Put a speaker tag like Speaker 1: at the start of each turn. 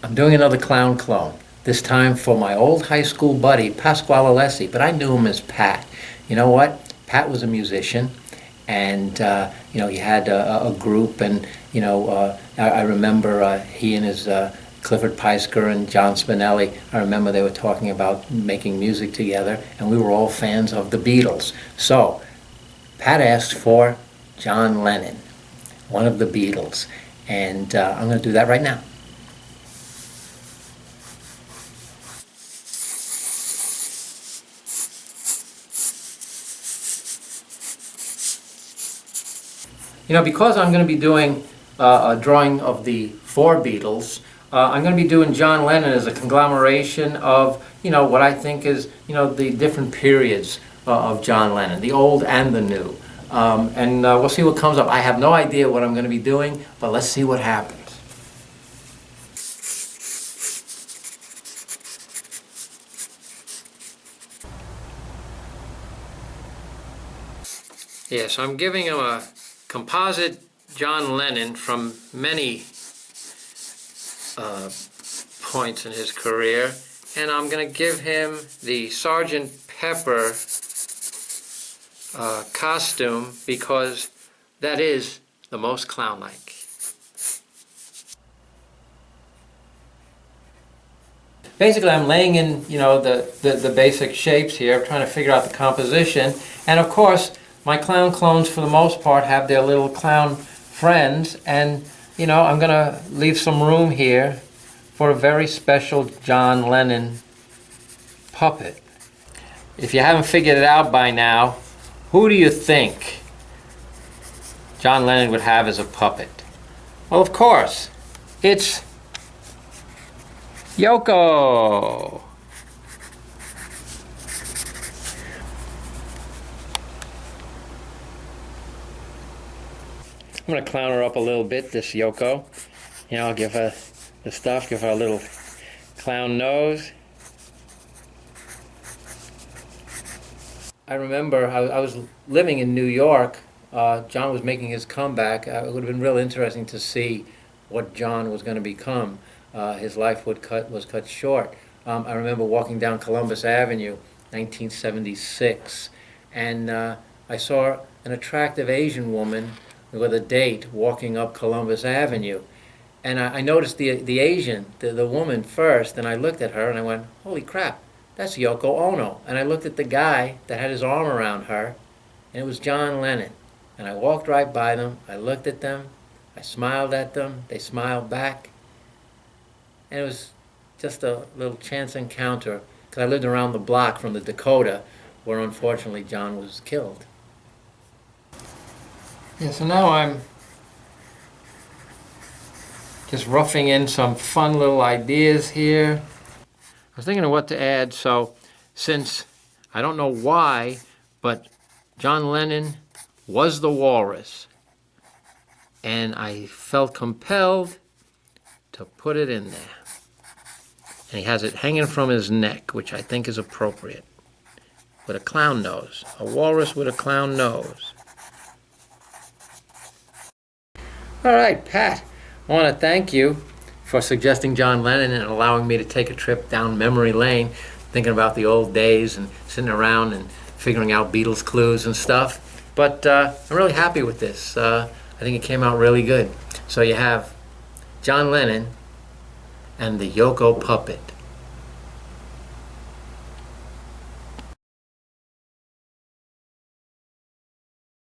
Speaker 1: I'm doing another clown clone, this time for my old high school buddy, Pasquale Alessi, but I knew him as Pat. You know what? Pat was a musician, and he had a group, and I remember he and his Clifford Peisker and John Spinelli. I remember they were talking about making music together, and we were all fans of the Beatles. So Pat asked for John Lennon, one of the Beatles, and I'm going to do that right now. Because I'm going to be doing a drawing of the four Beatles, I'm going to be doing John Lennon as a conglomeration of, what I think is, the different periods of John Lennon, the old and the new. And we'll see what comes up. I have no idea what I'm going to be doing, but let's see what happens. Yeah, so I'm giving him a composite John Lennon from many points in his career, and I'm going to give him the Sgt. Pepper costume because that is the most clown-like. Basically, I'm laying in, the basic shapes here, trying to figure out the composition, and of course, my clown clones, for the most part, have their little clown friends, and, I'm going to leave some room here for a very special John Lennon puppet. If you haven't figured it out by now, who do you think John Lennon would have as a puppet? Well, of course, it's Yoko. I'm going to clown her up a little bit, this Yoko. I'll give her the stuff, give her a little clown nose. I remember I was living in New York. John was making his comeback. It would have been real interesting to see what John was going to become. His life was cut short. I remember walking down Columbus Avenue, 1976, and I saw an attractive Asian woman with a date walking up Columbus Avenue. And I noticed the Asian, the woman first, and I looked at her and I went, holy crap, that's Yoko Ono. And I looked at the guy that had his arm around her, and it was John Lennon. And I walked right by them, I looked at them, I smiled at them, they smiled back. And it was just a little chance encounter, because I lived around the block from the Dakota, where unfortunately John was killed. Yeah, so now I'm just roughing in some fun little ideas here. I was thinking of what to add, so since I don't know why, but John Lennon was the walrus, and I felt compelled to put it in there. And he has it hanging from his neck, which I think is appropriate, with a clown nose, a walrus with a clown nose. All right, Pat, I want to thank you for suggesting John Lennon and allowing me to take a trip down memory lane, thinking about the old days and sitting around and figuring out Beatles clues and stuff. But I'm really happy with this. I think it came out really good. So you have John Lennon and the Yoko puppet.